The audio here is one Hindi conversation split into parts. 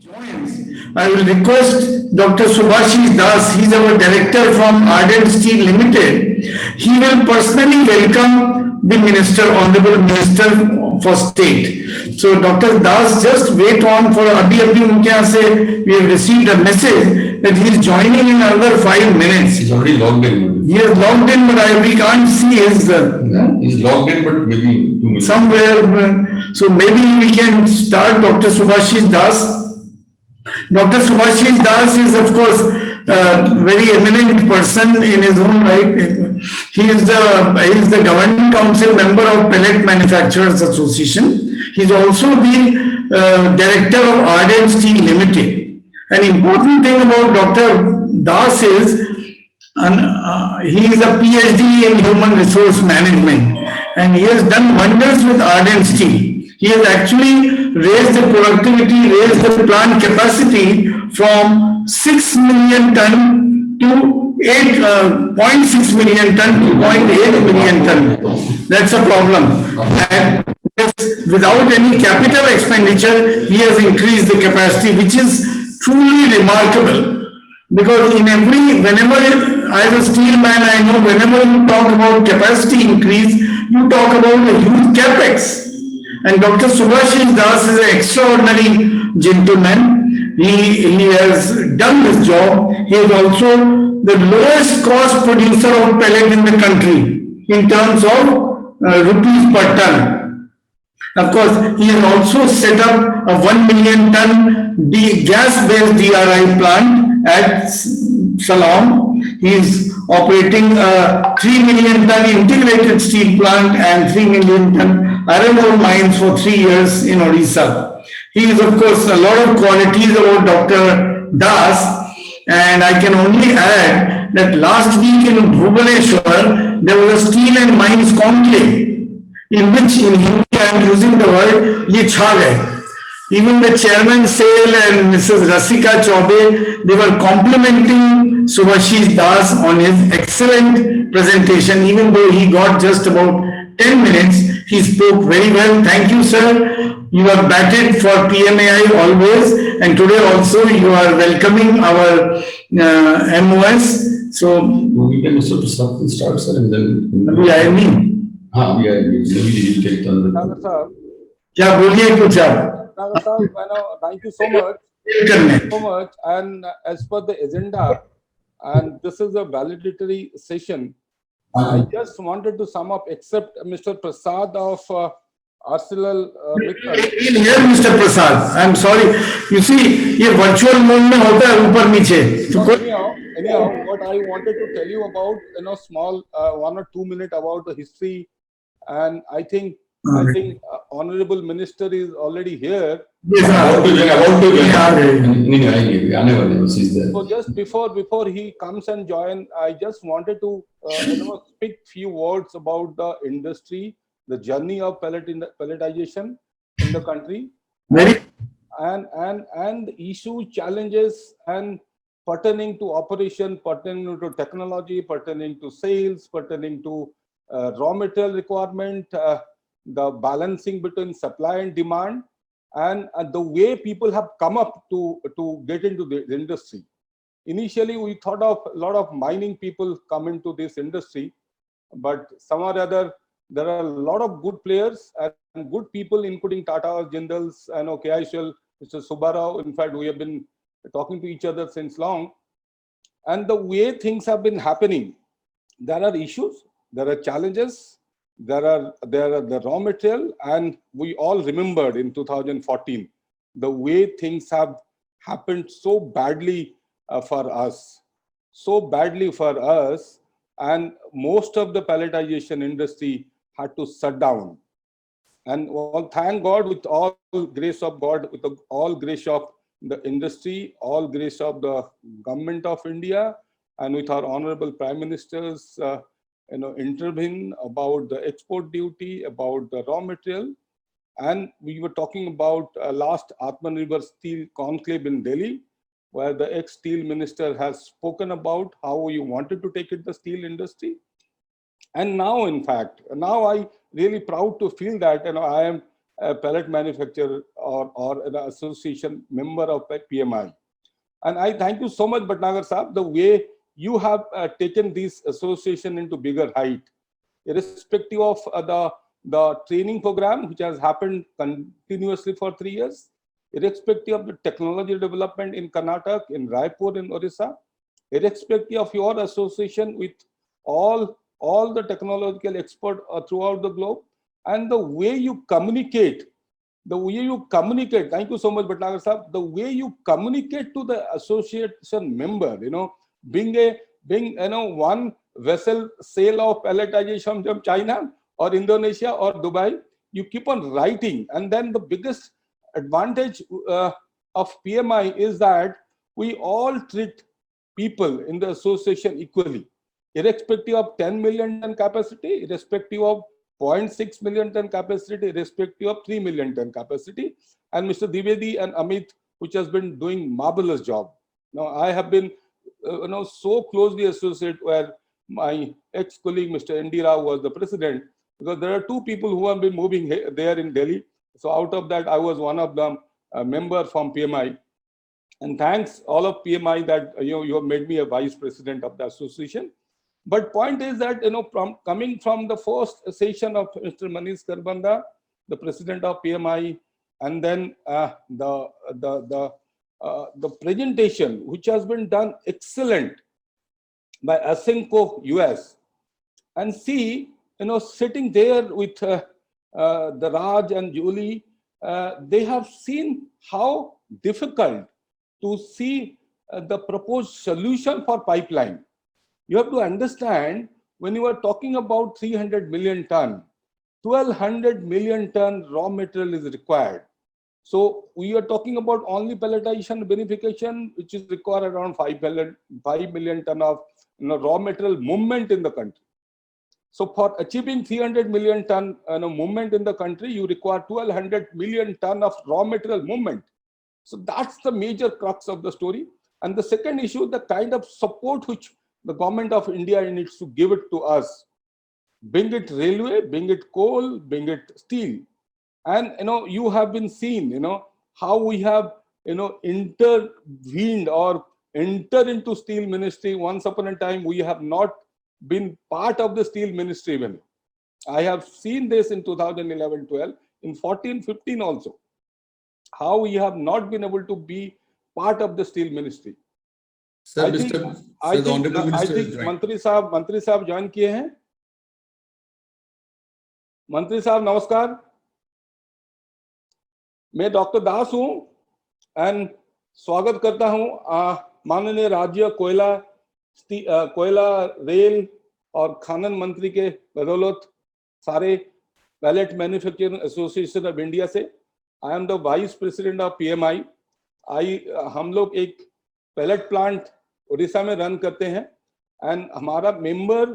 joins, I will request Dr. Subhashish Das, he is our director from Ardent Steel Limited. He will personally welcome the minister, honorable minister for state. So Dr. Das, just wait on for abhi unke yahan se we have received a message that he is joining in another 5 minutes. He's already logged in. He has logged in, but we can't see his. He's logged in, but maybe 2 minutes. Somewhere, so maybe we can start Dr. Subhashish Das. Dr. Subhashish Das is, of course, a very eminent person in his own right. He is the governing council member of Pellet Manufacturers Association. He's also the director of Ardent Steel Limited. An important thing about Dr. Das is he is a PhD in human resource management, and he has done wonders with Ardent Steel. He has actually raised the productivity, raised the plant capacity from 6 million ton to 8.6 million ton to 0.8 million ton. That's a problem. And without any capital expenditure, he has increased the capacity, which is truly remarkable. Because whenever I was a steel man, I know whenever you talk about capacity increase, you talk about a huge capex. And Dr. Subhashish Das is an extraordinary gentleman. He has done this job. He is also the lowest cost producer of pellet in the country in terms of rupees per ton. Of course, he has also set up a 1 million ton gas-based DRI plant at Salem. He is operating a 3 million ton integrated steel plant and 3 million ton iron ore mines for 3 years in Odisha. He is, of course, a lot of qualities about Dr. Das, and I can only add that last week in Bhubaneswar, there was a steel and mines conclave in which in Hindi I am using the word ye chha gaye. Even the chairman Sale and Mrs. Rasika Chaube, they were complimenting Subhashish Das on his excellent presentation. Even though he got just about 10 minutes, he spoke very well. Thank you, sir. You are batted for PMAI always, and today also you are welcoming our MOS. So, we can also start, sir, and then. I mean. हाँ, maybe we'll take turn. क्या बोलिए कुछ आप? Thank you so much. So much. And as per the agenda, and this is a valedictory session, I just wanted to sum up, except Mr. Prasad of Arcelor Mittal. Here, Mr. Prasad, I'm sorry. You see, ये virtual mode में होता है ऊपर नीचे. Anyhow, what I wanted to tell you about, small 1 or 2 minutes about the history, and I think Honorable Minister is already here. So just before he comes and join, I just wanted to speak few words about the industry, the journey of pelletization in the country, and the issue, challenges, and pertaining to operation, pertaining to technology, pertaining to sales, pertaining to raw material requirement, the balancing between supply and demand, and the way people have come up to get into the industry. Initially, we thought of a lot of mining people come into this industry, but somehow or other, there are a lot of good players and good people, including Tata, Jindals, and KISL, Mr. Subbarao. In fact, we have been talking to each other since long. And the way things have been happening, there are issues, there are challenges, there are the raw material, and we all remembered in 2014 the way things have happened so badly for us, and most of the pelletization industry had to shut down. And well, thank God, with all grace of God, with all grace of the industry, all grace of the government of India, and with our honorable Prime Ministers intervene about the export duty, about the raw material. And we were talking about last Atmanirbhar Steel Conclave in Delhi, where the ex-steel minister has spoken about how he wanted to take it the steel industry. And now, in fact, now I really proud to feel that I am a pellet manufacturer or an association member of PMI. And I thank you so much, Bhatnagar Saab, the way you have taken this association into bigger height, irrespective of the training program which has happened continuously for 3 years, irrespective of the technology development in Karnataka, in Raipur, in Orissa, irrespective of your association with all the technological experts throughout the globe, and the way you communicate. Thank you so much, Bhatnagar Saab. The way you communicate to the association member, being one vessel sale of pelletization from China or Indonesia or Dubai, you keep on writing. And then the biggest advantage of PMI is that we all treat people in the association equally, irrespective of 10 million ton capacity, irrespective of 0.6 million ton capacity, irrespective of 3 million ton capacity. And Mr. Dwivedi and Amit, which has been doing marvelous job. Now, I have been so closely associated where my ex-colleague, Mr. N.D. Rao, was the president, because there are 2 people who have been moving there in Delhi. So out of that, I was one of them, a member from PMI. And thanks all of PMI that you have made me a vice president of the association. But point is that coming from the first session of Mr. Manish Kharbanda, the president of PMI, and then the presentation which has been done excellent by Asenco US, and see sitting there with the Raj and Julie, they have seen how difficult to see the proposed solution for pipeline. You have to understand, when you are talking about 300 million ton, 1200 million ton raw material is required. So we are talking about only pelletization beneficiation, which is required around 5 million ton of raw material movement in the country. So for achieving 300 million ton movement in the country, you require 1200 million ton of raw material movement. So that's the major crux of the story. And the second issue, the kind of support which the government of India needs to give it to us, bring it railway, bring it coal, bring it steel. And you have been seen how we have intervened or entered into steel ministry. Once upon a time we have not been part of the steel ministry even. I have seen this in 2011-12, in 14-15 also, how we have not been able to be part of the steel ministry. Sir, I think मंत्री साहब ज्वाइन किए हैं. मंत्री साहब नमस्कार, मैं डॉक्टर दास हूं एंड स्वागत करता हूं माननीय राज्य कोयला रेल और खनन मंत्री के बदौलत सारे pallet manufacturing association of India से. I am the vice president of PMI. हम लोग एक पैलेट प्लांट उड़ीसा में रन करते हैं एंड हमारा मेंबर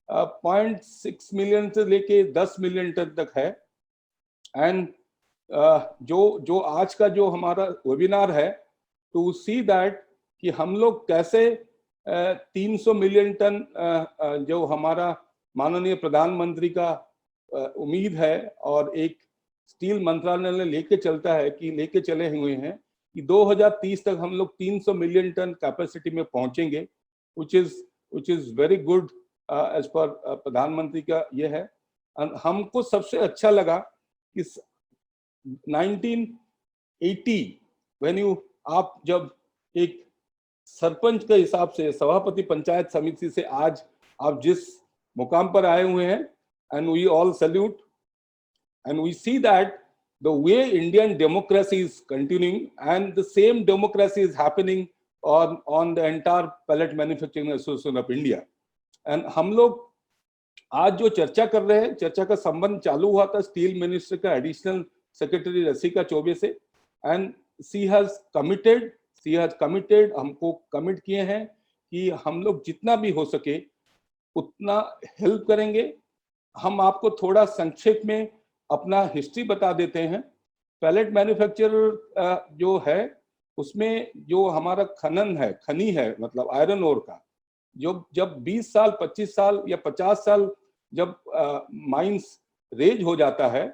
0.6 मिलियन से लेके 10 मिलियन टन तक है. एंड जो आज का जो हमारा वेबिनार है, टू सी दैट कि हम लोग कैसे 300 मिलियन टन जो हमारा माननीय प्रधानमंत्री का उम्मीद है और एक स्टील मंत्रालय लेके चले हुए हैं कि 2030 तक हम लोग 300 मिलियन टन कैपेसिटी में पहुंचेंगे, which is very good as per प्रधानमंत्री का ये है. हमको सबसे अच्छा लगा कि 1980 आप जब एक सरपंच के हिसाब से सभापति पंचायत समिति से आज आप जिस मुकाम पर आए हुए हैं, and we all salute and we see that the way Indian democracy is continuing and the same democracy is happening on the entire pellet manufacturing association of India. And हम लोग आज जो चर्चा कर रहे हैं, चर्चा का संबंध चालू हुआ था स्टील मिनिस्टर का एडिशनल सेक्रेटरी रसिका चौबे से, एंड शी हैज कमिटेड हमको कमिट किए हैं कि हम लोग जितना भी हो सके उतना हेल्प करेंगे. हम आपको थोड़ा संक्षेप में अपना हिस्ट्री बता देते हैं. पैलेट मैन्युफैक्चरर जो है उसमें जो हमारा खनी है मतलब आयरन ओर का, जब 20 साल 25 साल या 50 साल जब माइंस रेज हो जाता है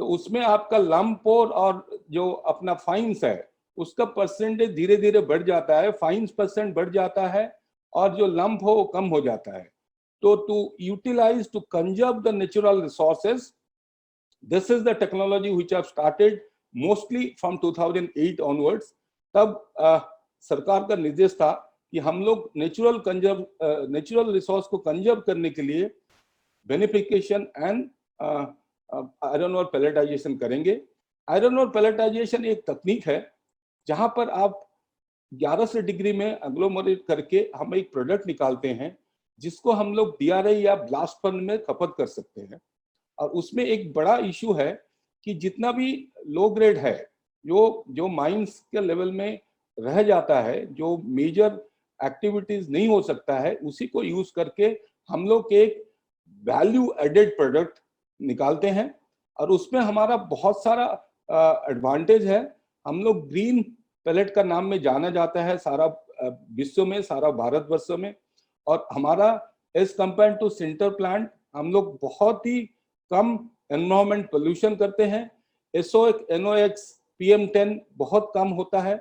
तो उसमें आपका लंप और जो अपना फाइन्स है उसका परसेंटेज धीरे धीरे बढ़ जाता है, फाइन्स परसेंट बढ़ जाता है और जो लंप हो वो कम हो जाता है। तो to utilise, to conserve the natural resources, this is the technology which have started mostly from 2008 onwards. तब सरकार का निर्देश था कि हम लोग नेचुरल रिसोर्स को कंजर्व करने के लिए बेनिफिकेशन एंड आयरन और पैलेटाइजेशन करेंगे। आयरन और पैलेटाइजेशन एक तकनीक है जहां पर आप 1100 डिग्री में एग्लोमरेट करके हम एक प्रोडक्ट निकालते हैं जिसको हम लोग DRI या ब्लास्ट फर्न में खपत कर सकते हैं। और उसमें एक बड़ा इशू है कि जितना भी लो ग्रेड है, जो माइंस के लेवल में रह जाता है, जो मेजर एक्टिविटीज नहीं हो सकता है, उसी को यूज करके हम लोग एक वैल्यू एडेड प्रोडक्ट निकालते हैं और उसमें हमारा बहुत सारा एडवांटेज है। हम लोग ग्रीन पैलेट का नाम में जाना जाता है सारा विश्व में, सारा भारतवर्ष में। और हमारा as compare to sinter plant हम लोग बहुत ही कम एनवायरमेंट पोल्यूशन करते हैं। NOx PM10 बहुत कम होता है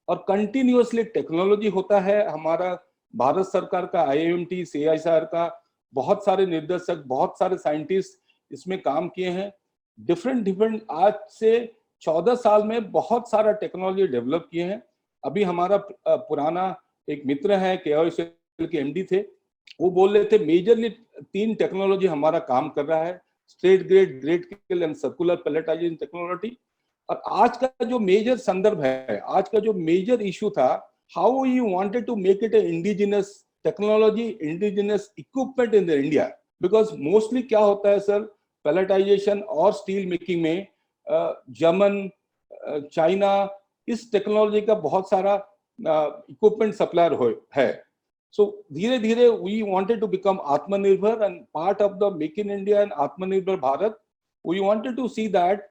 और कंटिन्यूअसली टेक्नोलॉजी होता है। हमारा भारत सरकार का IIMT CSIR का बहुत सारे निर्देशक, बहुत सारे साइंटिस्ट इसमें काम किए हैं। डिफरेंट आज से 14 साल में बहुत सारा टेक्नोलॉजी डेवलप किए हैं। अभी हमारा पुराना एक मित्र है KOSL के MD थे, वो बोल रहे थे मेजरली 3 टेक्नोलॉजी हमारा काम कर रहा है, straight grade, grade scale and circular pelletisation technology. और आज का जो मेजर संदर्भ है, आज का जो मेजर इशू था, how you wanted to make it a indigenous technology, indigenous equipment in the India. Because mostly क्या होता है सर, पैलेटाइजेशन और स्टील मेकिंग में जर्मन, चाइना, इस टेक्नोलॉजी का बहुत सारा इक्विपमेंट सप्लायर है। सो धीरे धीरे we wanted to become Atmanirbhar and part of the make in India and Atmanirbhar Bharat. We wanted to see that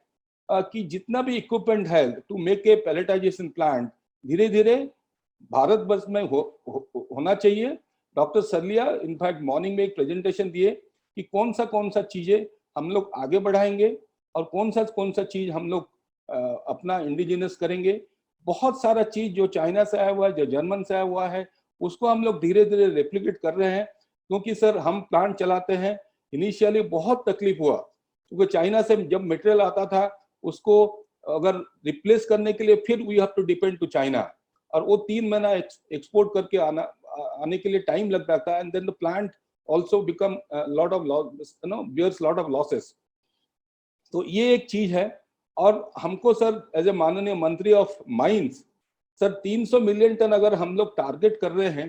कि जितना भी इक्विपमेंट है to make a pelletisation plant धीरे धीरे भारतवर्ष में होना चाहिए। डॉक्टर सरलिया इनफैक्ट मॉर्निंग में एक प्रेजेंटेशन दिए कि कौन सा चीजें हम लोग आगे बढ़ाएंगे और कौन सा चीज हम लोग अपना इंडिजिनस करेंगे। बहुत सारा चीज जो चाइना से आया हुआ है, जो जर्मन से आया हुआ है, उसको हम लोग धीरे धीरे रेप्लिकेट कर रहे हैं। क्योंकि सर हम प्लांट चलाते हैं, इनिशियली बहुत तकलीफ हुआ क्योंकि चाइना से जब मटेरियल आता था उसको अगर रिप्लेस करने के लिए फिर we have to depend to China, और वो 3 महीना एक्सपोर्ट करके आने के लिए टाइम लगता था। And then the plant also become a lot of loss, bears lot of losses। तो ये एक चीज है। और हमको सर एज ए माननीय मंत्री of mines sir 300 million ton अगर हम लोग टारगेट कर रहे हैं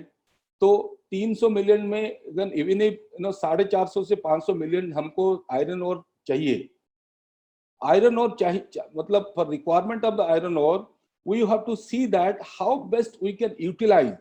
तो 300 मिलियन में इवन 450 से 500 मिलियन हमको आयरन ओर चाहिए। आयरन ओर चाहिए मतलब for requirement of the iron ore we have to see that how best we can utilise.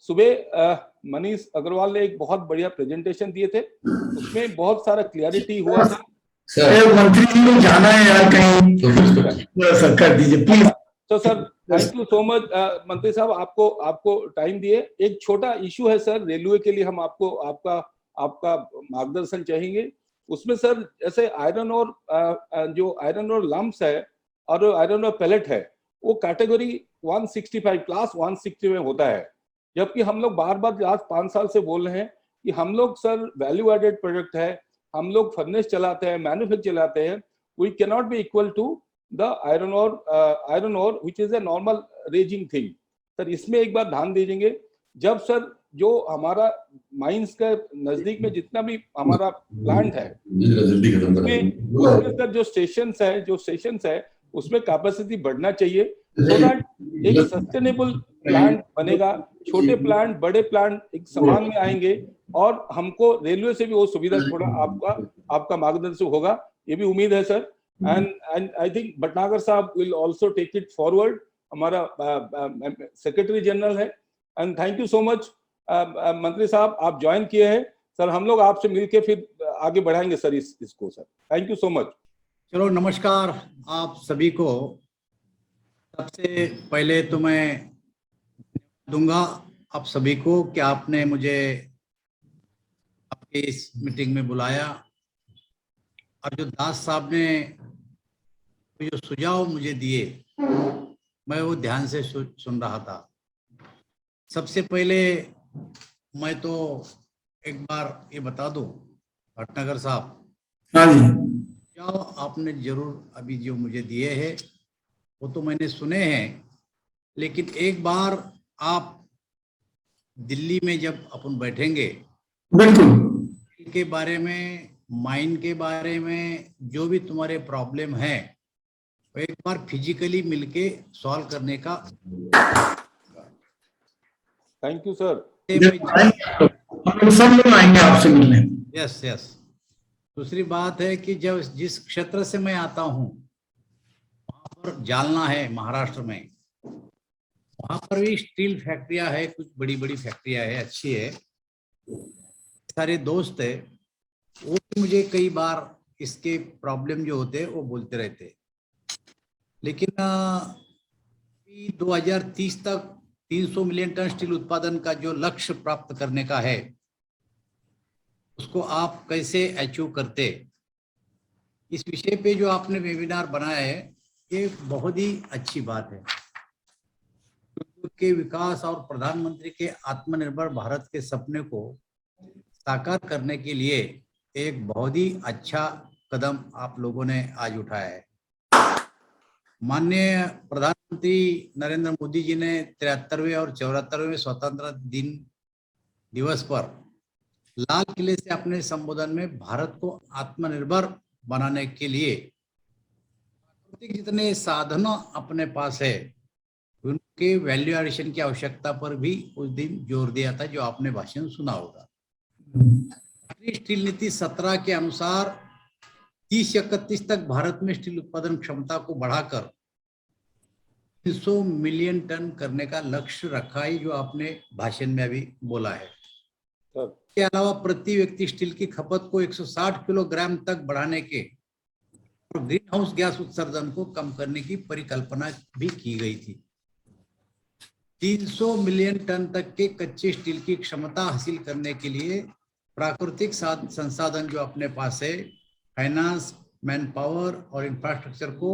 सुबह मनीष अग्रवाल ने एक बहुत बढ़िया प्रेजेंटेशन दिए थे, उसमें बहुत सारा क्लियरिटी हुआ था। सर मंत्री जी को जाना है यार कहीं, थोड़ा सा कर दीजिए प्लीज। तो sir thank you so much मंत्री साहब, आपको टाइम दिए। एक छोटा इशू है सर रेलवे के लिए, हम आपका मार्गदर्शन चाहेंगे। उसमें सर जैसे आयरन और जो आयरन और लम्प्स है और आयरन और पैलेट है वो कैटेगरी 165 क्लास 160 में होता है, जबकि हम लोग बार बार आज 5 साल से बोल रहे हैं कि हम लोग सर वैल्यू एडेड प्रोडक्ट है, हम लोग फर्नेस चलाते हैं, मैन्युफैक्चर चलाते हैं, we can not be equal to the iron ore which is a normal raising thing. Sir इसमें एक बार ध्यान दीजिएंगे, जब सर जो हमारा माइंस के नजदीक में जितना भी हमारा प्लांट है उसमें सर जो स्टेशन है उसमें कैपेसिटी बढ़ना चाहिए सो दैट एक सस्टेनेबल प्लांट बनेगा। छोटे प्लांट बड़े प्लांट एक समान में आएंगे और हमको रेलवे से भी वो सुविधा थोड़ा आपका मार्गदर्शन होगा, ये भी उम्मीद है sir. And I think Bhatnagar साहब will also take it forward, हमारा सेक्रेटरी जनरल है। And thank you so much मंत्री साहब, आप ज्वाइन किए हैं सर, हम लोग आपसे मिलके फिर आगे बढ़ाएंगे सर इसको sir. Thank you so much. चलो नमस्कार आप सभी को। सबसे पहले तो मैं दूंगा आप सभी को कि आपने मुझे आपके इस मीटिंग में बुलाया, और जो दास साहब ने जो सुझाव मुझे दिए मैं वो ध्यान से सुन रहा था। सबसे पहले मैं तो एक बार ये बता दूं भटनागर साहब, हाँ जी, सुझाव आपने जरूर अभी जो मुझे दिए हैं वो तो मैंने सुने हैं, लेकिन एक बार आप दिल्ली में जब अपन बैठेंगे बिल्कुल के बारे में, माइंड के बारे में, जो भी तुम्हारे प्रॉब्लम है वो एक बार फिजिकली मिलके सॉल्व करने का। Thank you sir. हम लोग सब लोग आएंगे आपसे मिलने। Yes yes. दूसरी बात है कि जब जिस क्षेत्र से मैं आता हूँ वहां पर जालना है महाराष्ट्र में, वहां पर भी स्टील फैक्ट्रियां है, कुछ बड़ी बड़ी फैक्ट्रियां है, अच्छी है, सारे दोस्त है, वो भी मुझे कई बार इसके प्रॉब्लम जो होते हैं वो बोलते रहते हैं। लेकिन 2030 तक 300 मिलियन टन स्टील उत्पादन का जो लक्ष्य प्राप्त करने का है उसको आप कैसे अचीव करते, इस विषय पे जो आपने वेबिनार बनाया है ये बहुत ही अच्छी बात है। के विकास और प्रधानमंत्री के आत्मनिर्भर भारत के सपने को साकार करने के लिए एक बहुत ही अच्छा कदम आप लोगों ने आज उठाया है। माननीय प्रधानमंत्री नरेंद्र मोदी जी ने 73वें और 74वें स्वतंत्रता दिवस पर लाल किले से अपने संबोधन में भारत को आत्मनिर्भर बनाने के लिए जितने साधन अपने पास है उनके वैल्यू एडिशन की आवश्यकता पर भी उस दिन जोर दिया था, जो आपने भाषण सुना होगा। स्टील नीति 17 के अनुसार 30 या 31 तक भारत में स्टील उत्पादन क्षमता को बढ़ाकर 300 मिलियन टन करने का लक्ष्य रखा है, जो आपने भाषण में अभी बोला है। इसके अलावा प्रति व्यक्ति स्टील की खपत को 160 किलोग्राम तक बढ़ाने के और ग्रीन हाउस गैस उत्सर्जन को कम करने की परिकल्पना भी की गई थी। 300 मिलियन टन तक के कच्चे स्टील की क्षमता हासिल करने के लिए प्राकृतिक संसाधन जो अपने पास है, फाइनेंस, मैन पावर और इंफ्रास्ट्रक्चर को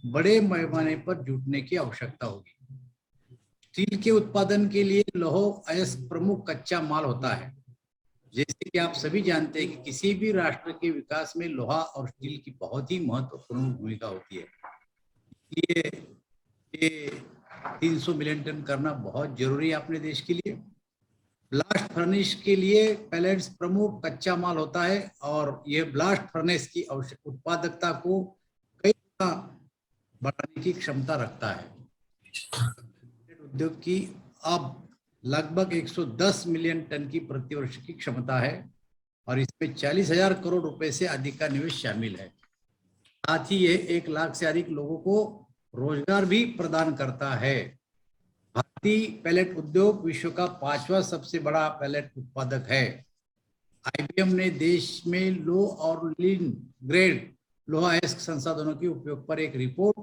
बड़े पैमाने पर जुटने की आवश्यकता होगी। स्टील के उत्पादन के लिए लौह अयस्क प्रमुख कच्चा माल होता है। जैसे कि आप सभी जानते हैं कि किसी भी राष्ट्र के विकास में लोहा और स्टील की बहुत ही महत्वपूर्ण भूमिका होती है। ये 300 मिलियन टन करना बहुत जरूरी है अपने देश के लिए। ब्लास्ट फर्नेस के लिए पैलेट्स प्रमुख कच्चा माल होता है और यह ब्लास्ट फर्नेस की उत्पादकता को कई गुना बढ़ाने की क्षमता रखता है। उद्योग की अब लगभग 110 मिलियन टन की प्रतिवर्ष की क्षमता है और इसमें 40,000 करोड़ रुपए से अधिक का निवेश शामिल है। साथ ही ये 1 लाख से अधिक लोगों को रोजगार भी प्रदान करता है। भारतीय पैलेट उद्योग विश्व का 5वां सबसे बड़ा पैलेट उत्पादक है। IBM ने देश में लो और लीन ग्रेड लोहा अयस्क संसाधनों के उपयोग पर एक रिपोर्ट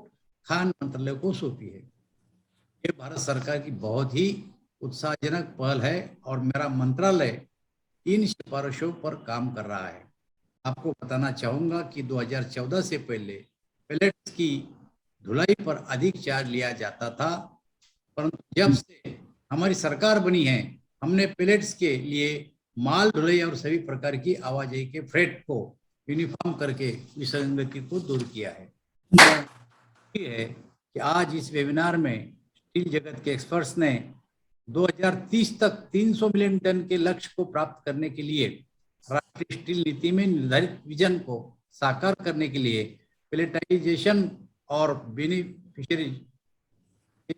खान मंत्रालय को सौंपी है। ये भारत सरकार की बहुत ही उत्साहजनक पहल है और मेरा मंत्रालय इन सिफारिशों पर काम कर रहा है। आपको बताना चाहूंगा कि 2014 से पहले पैलेट्स की धुलाई पर अधिक चार्ज लिया जाता था, परंतु जब से हमारी सरकार बनी है हमने पैलेट्स के लिए माल ढुलाई और सभी प्रकार की आवाजाही के फ्रेट को यूनिफॉर्म करके विसंगति को दूर किया है। ये है कि आज इस वेबिनार में स्टील जगत के एक्सपर्ट्स ने 2030 तक 300 मिलियन टन के लक्ष्य को प्राप्त करने के लिए राष्ट्रीय स्टील नीति में निर्धारित विजन को साकार करने के लिए पैलेटाइजेशन और बेनिफिशियरी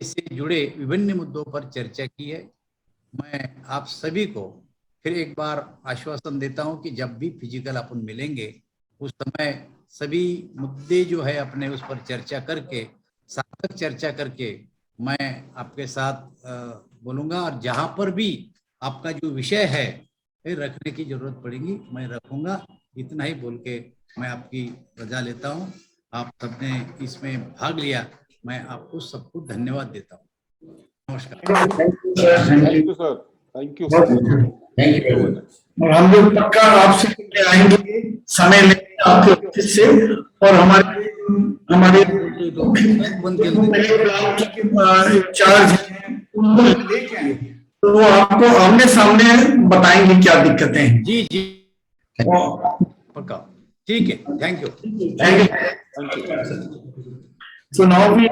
से जुड़े विभिन्न मुद्दों पर चर्चा की है। मैं आप सभी को फिर एक बार आश्वासन देता हूं कि जब भी फिजिकल अपन मिलेंगे उस समय सभी मुद्दे जो है अपने उस पर चर्चा करके, सार्थक चर्चा करके मैं आपके साथ बोलूंगा और जहां पर भी आपका जो विषय है रखने की जरूरत पड़ेगी मैं रखूंगा। इतना ही बोल के मैं आपकी रजा लेता हूं। आप सबने इसमें भाग लिया, मैं आपको सबको धन्यवाद देता हूं। नमस्कार। Thank you sir. Thank you. और हम लोग पक्का आपसे आएंगे समय लेंगे। आपके ऑफिस से, और हमारे चार्ज उनको लेके आए, तो वो आपको आमने सामने बताएंगे क्या दिक्कतें हैं। जी जी पक्का, ठीक है, thank you. Thank you. So now we